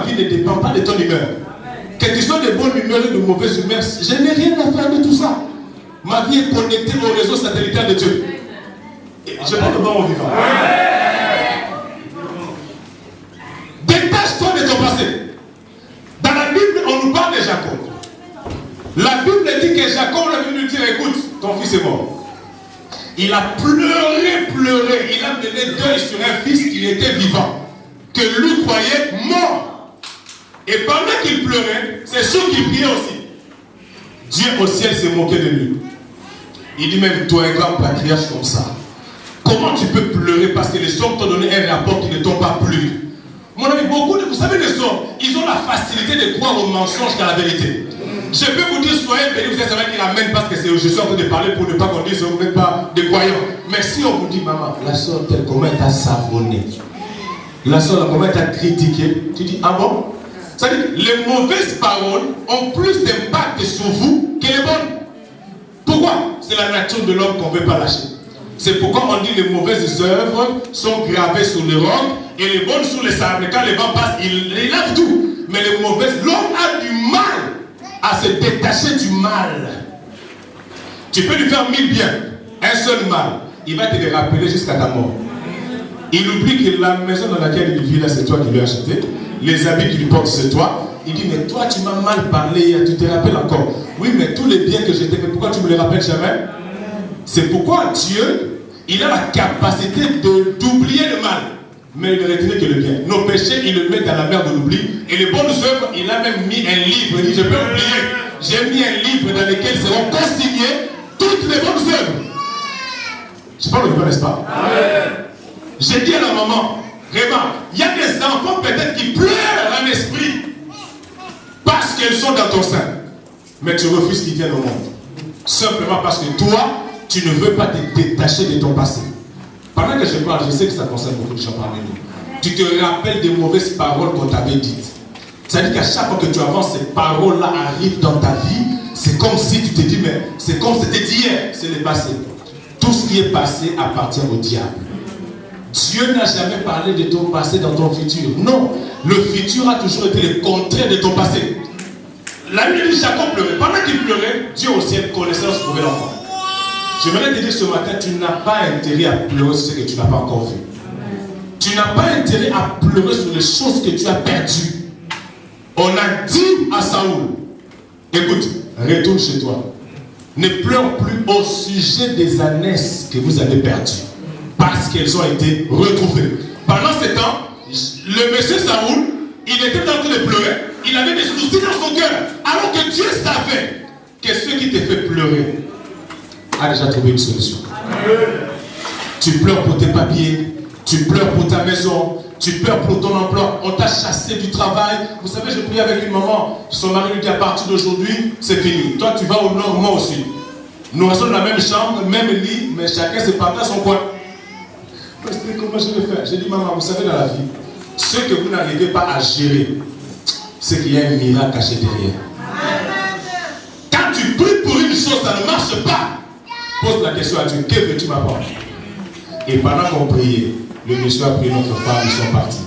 vie ne dépend pas de ton humeur. Que tu sois de bonne humeur ou de mauvaise humeur, je n'ai rien à faire de tout ça. Ma vie est connectée au réseau satellitaire de Dieu. Et je parle de bon vivant. Détache-toi de ton passé. Dans la Bible, on nous parle de Jacob. La Bible dit que Jacob est venu lui dire, écoute, ton fils est mort. Il a pleuré. Il a mené deuil sur un fils qui était vivant, que lui croyait mort. Et pendant qu'il pleurait, c'est sûr qu'il priait aussi. Dieu au ciel s'est moqué de lui. Il dit même, toi, un grand patriarche comme ça, comment tu peux pleurer parce que les hommes t'ont donné un rapport qui ne t'ont pas plu? Mon ami, beaucoup de vous savez, les hommes, ils ont la facilité de croire au mensonge qu'à la vérité. Je peux vous dire, soyez bénis, vous êtes vrai qu'il amène parce que je suis en train de parler pour ne pas qu'on dise que vous n'êtes pas des croyants. Mais si on vous dit, maman, la soeur telle, comment elle t'a savonné, la soeur, comment elle t'a critiqué, tu dis, ah bon? C'est-à-dire que les mauvaises paroles ont plus d'impact sur vous que les bonnes. Pourquoi? C'est la nature de l'homme qu'on ne veut pas lâcher. C'est pourquoi on dit les mauvaises œuvres sont gravées sur les rocs et les bonnes sur les sables. Quand les vents passent, ils lavent tout. Mais les mauvaises, l'homme a du mal à se détacher du mal. Tu peux lui faire 1000 biens, un seul mal, il va te les rappeler jusqu'à ta mort. Il oublie que la maison dans laquelle il vit là, c'est toi qui lui as acheté. Les habits qu'il porte, c'est toi. Il dit, mais toi, tu m'as mal parlé, tu te rappelles encore. Oui, mais tous les biens que je t'ai fait, pourquoi tu me les rappelles jamais? C'est pourquoi Dieu, il a la capacité d'oublier le mal, mais il ne retenait que le bien. Nos péchés, il le met dans la mer de l'oubli. Et les bonnes œuvres, il a même mis un livre. Il dit, je peux oublier. J'ai mis un livre dans lequel seront consignées toutes les bonnes œuvres. Je parle de vous, n'est-ce pas? J'ai dit à la maman, vraiment, il y a des enfants peut-être qui pleurent en esprit parce qu'elles sont dans ton sein. Mais tu refuses qu'ils viennent au monde. Simplement parce que toi, tu ne veux pas te détacher de ton passé. Pendant que je parle, je sais que ça concerne beaucoup de gens parmi nous. Tu te rappelles des mauvaises paroles qu'on t'avait dites. C'est-à-dire qu'à chaque fois que tu avances, ces paroles-là arrivent dans ta vie. C'est comme si tu te dis, mais c'est comme c'était hier, c'est le passé. Tout ce qui est passé appartient au diable. Dieu n'a jamais parlé de ton passé dans ton futur. Non, le futur a toujours été le contraire de ton passé. La nuit de Jacob pleurait. Pendant qu'il pleurait, Dieu au ciel connaissait ce trouver l'enfant. J'aimerais te dire ce matin, tu n'as pas intérêt à pleurer sur ce que tu n'as pas encore vu. Tu n'as pas intérêt à pleurer sur les choses que tu as perdues. On a dit à Saoul, écoute, retourne chez toi. Ne pleure plus au sujet des ânesses que vous avez perdues. Parce qu'elles ont été retrouvées. Pendant ce temps, le monsieur Saoul, il était en train de pleurer. Il avait des soucis dans son cœur. Alors que Dieu savait que ce qui te fait pleurer a déjà trouvé une solution. Tu pleures pour tes papiers, tu pleures pour ta maison, tu pleures pour ton emploi, on t'a chassé du travail. Vous savez, je priais avec une maman, son mari lui dit à partir d'aujourd'hui, c'est fini. Toi, tu vas au nord, moi aussi. Nous restons dans la même chambre, même lit, mais chacun se partage son coin. Comment je vais faire? J'ai dit, maman, vous savez, dans la vie, ce que vous n'arrivez pas à gérer, c'est qu'il y a un miracle caché derrière. Quand tu pries pour une chose, ça ne marche pas. Pose la question à Dieu, que veux-tu m'apprendre? Et pendant qu'on priait, le monsieur a pris notre femme, ils sont partis.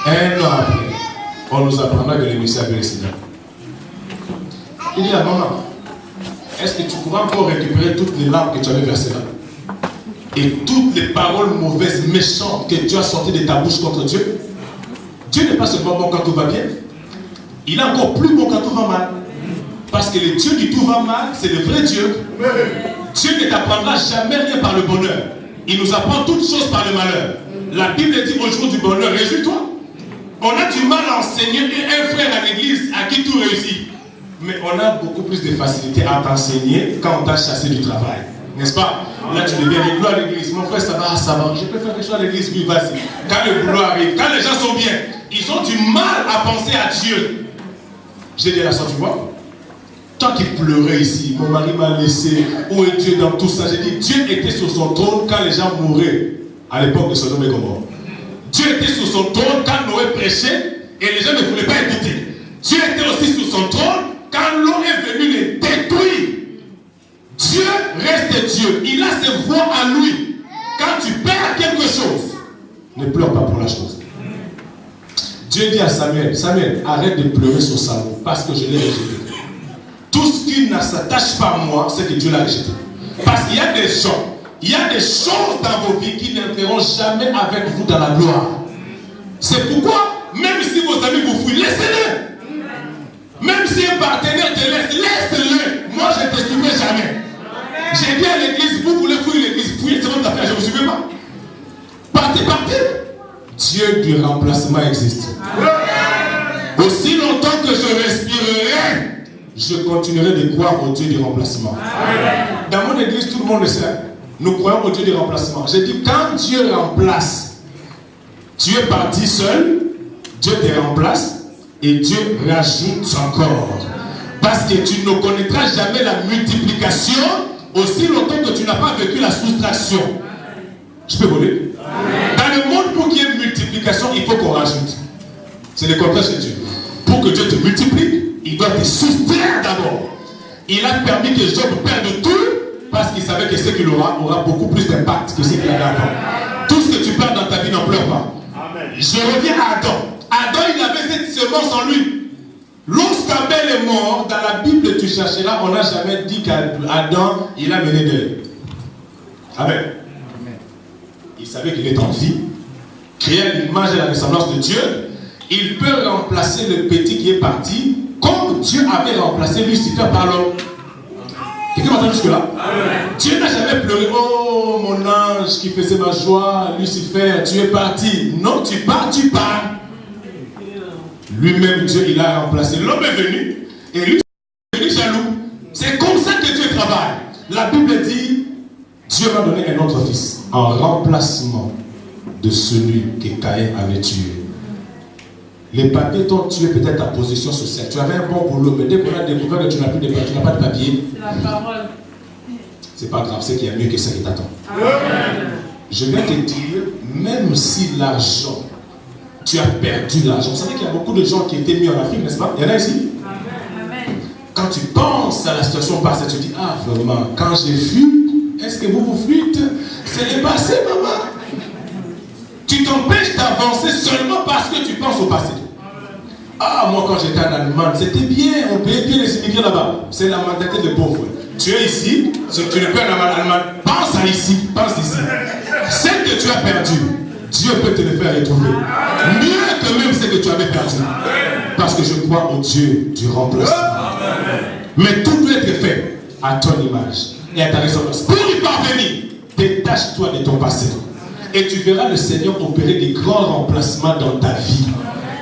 Un an après, on nous apprendra que le monsieur avait le Seigneur. Il dit à maman, est-ce que tu pourras encore récupérer toutes les larmes que tu avais versées là? Et toutes les paroles mauvaises, méchantes que tu as sorties de ta bouche contre Dieu? Dieu n'est pas seulement bon quand tout va bien. Il est encore plus bon quand tout va mal. Parce que le Dieu du tout va mal, c'est le vrai Dieu. Dieu ne t'apprendra jamais rien par le bonheur. Il nous apprend toutes choses par le malheur. La Bible dit au jour du bonheur, réjouis-toi. On a du mal à enseigner un frère à l'église à qui tout réussit. Mais on a beaucoup plus de facilité à t'enseigner quand on t'a chassé du travail. N'est-ce pas? Là, tu deviens les gloires à l'église. Mon frère, ça va. Je peux faire quelque chose à l'église, oui, vas-y. Quand le boulot arrive, quand les gens sont bien, ils ont du mal à penser à Dieu. J'ai dit à la soeur, tu vois, tant qu'il pleurait ici, mon mari m'a laissé, où est Dieu dans tout ça? J'ai dit, Dieu était sur son trône quand les gens mouraient à l'époque de Sodome et Gomorrhe. Dieu était sur son trône quand Noé prêchait et les gens ne voulaient pas écouter. Dieu était aussi sur son trône quand l'eau est venue les détruire. Dieu reste Dieu. Il a ses voix à lui. Quand tu perds quelque chose, ne pleure pas pour la chose. Dieu dit à Samuel, Samuel, arrête de pleurer sur Saül parce que je l'ai rejeté. Tout ce qui ne s'attache pas à moi, c'est que Dieu l'a rejeté. Parce qu'il y a des gens, il y a des choses dans vos vies qui n'entreront jamais avec vous dans la gloire. C'est pourquoi, même si vos amis vous fuient, laissez-les. Même si un partenaire te laisse, laisse-le. Moi, je ne te suivrai jamais. J'ai dit à l'église, vous voulez fuir l'église, fuyez, c'est votre affaire, je ne vous suivrai pas. Partez, partez. Dieu du remplacement existe. Aussi longtemps que je respirerai, je continuerai de croire au Dieu du remplacement. Dans mon église, tout le monde le sait. Nous croyons au Dieu du remplacement. J'ai dit, quand Dieu remplace, tu es parti seul, Dieu te remplace et Dieu rajoute encore. Parce que tu ne connaîtras jamais la multiplication aussi longtemps que tu n'as pas vécu la soustraction. Je peux voler? Dans le monde, pour qu'il y ait une multiplication, il faut qu'on rajoute. C'est le contraire chez Dieu. Pour que Dieu te multiplie, il doit te soustraire d'abord. Il a permis que Job perde tout parce qu'il savait que ce qu'il aura beaucoup plus d'impact que ce qu'il avait avant. Tout ce que tu perds dans ta vie, n'en pleure pas. Amen. Je reviens à Adam. Adam, il avait cette semence en lui. Lorsqu'Abel est mort, dans la Bible, tu chercheras, on n'a jamais dit qu'Adam, il a mené de. Amen. Il savait qu'il est en vie, créé à l'image et la ressemblance de Dieu. Il peut remplacer le petit qui est parti, comme Dieu avait remplacé Lucifer par l'homme. Quelqu'un m'entend jusque-là? Dieu n'a jamais pleuré. Oh, mon ange qui faisait ma joie, Lucifer, tu es parti. Non, tu pars, tu pars. Lui-même, Dieu, il a remplacé. L'homme est venu et lui est venu jaloux. C'est comme ça que Dieu travaille. La Bible dit, Dieu m'a donné un autre fils en remplacement de celui que Caïn avait tué. Les papiers t'ont tué peut-être ta position sociale. Tu avais un bon boulot, mais dès qu'on a découvert que tu n'as plus de papiers, tu n'as pas de papier. C'est la parole. C'est pas grave, c'est qu'il y a mieux que ça qui t'attend. Je vais te dire, même si l'argent, tu as perdu l'argent. Vous savez qu'il y a beaucoup de gens qui étaient mis en Afrique, n'est-ce pas? Il y en a ici. Amen. Quand tu penses à la situation passée, tu dis, ah vraiment, quand j'ai fui, est-ce que vous fuite? C'est le passé, maman. Tu t'empêches d'avancer seulement parce que tu penses au passé. Ah, moi quand j'étais en Allemagne, c'était bien, on payait bien les immigrés là-bas. C'est la mentalité des pauvres. Tu es ici, tu ne peux pas en Allemagne. Pense à ici, pense ici. Celle que tu as perdue, Dieu peut te le faire retrouver. Mieux que même ce que tu avais perdu. Parce que je crois au Dieu du remplacement. Mais tout doit être fait à ton image et à ta ressemblance. Pour y parvenir, détache-toi de ton passé. Et tu verras le Seigneur opérer des grands remplacements dans ta vie.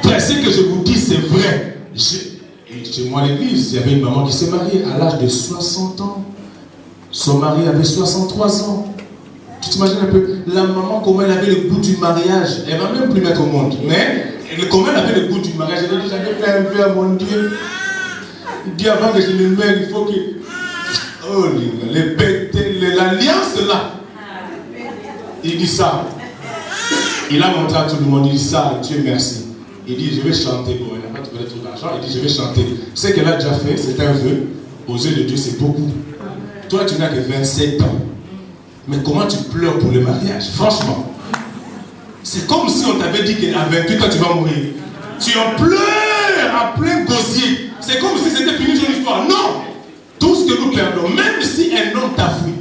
Frère, ce que je vous dis, c'est vrai. Chez moi à l'église, il y avait une maman qui s'est mariée à l'âge de 60 ans. Son mari avait 63 ans. Tu t'imagines un peu la maman, comment elle avait le goût du mariage. Elle ne va même plus mettre au monde. Mais comment elle avait le goût du mariage. Elle a dit, j'avais fait un peu à mon Dieu. Il dit, avant que je me mette, il faut que... Oh, l'alliance là. Il dit ça. Il a montré à tout le monde, il dit ça, Dieu merci. Il dit, je vais chanter. Bon, il n'a pas trouvé trop d'argent. Il dit, je vais chanter. Ce qu'elle a déjà fait, c'est un vœu. Aux yeux de Dieu, c'est beaucoup. Toi, tu n'as que 27 ans. Mais comment tu pleures pour le mariage? Franchement. C'est comme si on t'avait dit qu'à 28 ans, tu vas mourir. Tu en pleures à plein gosier. C'est comme si c'était fini ton histoire. Non! Tout ce que nous perdons, même si un homme t'a fui,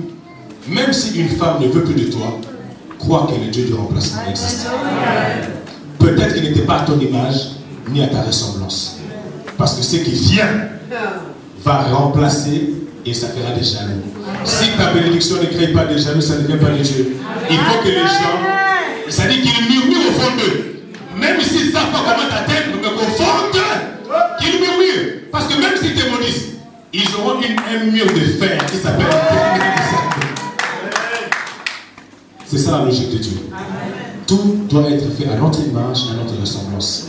même si une femme ne veut plus de toi, crois que le Dieu du remplacement existe. Peut-être qu'il n'était pas à ton image, ni à ta ressemblance. Parce que ce qui vient va remplacer et ça fera des jaloux. Si ta bénédiction ne crée pas des jaloux, ça ne vient pas de Dieu. Il faut que les gens, ça dit qu'ils murmurent au fond d'eux. Même s'ils ne savent pas comment t'atteindre, mais au fond d'eux, qu'ils murmurent. Parce que même s'ils te maudissent, ils auront un mur de fer qui s'appelle c'est ça la logique de Dieu. Tout doit être fait à notre image, à notre ressemblance.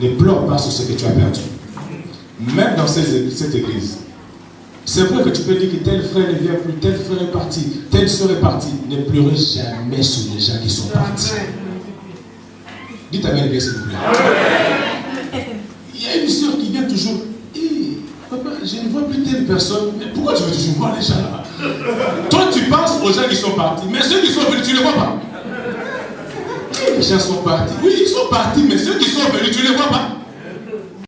Ne pleure pas sur ce que tu as perdu. Même dans cette église. C'est vrai que tu peux dire que tel frère ne vient plus, tel frère est parti, telle soeur est partie. Ne pleurez jamais sur les gens qui sont partis. Dites Amen bien s'il vous plaît. Il y a une soeur qui vient toujours. Papa, je ne vois plus telle personne. Mais pourquoi tu veux toujours voir les gens là-bas? Toi, tu penses aux gens qui sont partis, mais ceux qui sont venus, tu ne les vois pas. les gens sont partis. Oui, ils sont partis, mais ceux qui sont venus, tu ne les vois pas.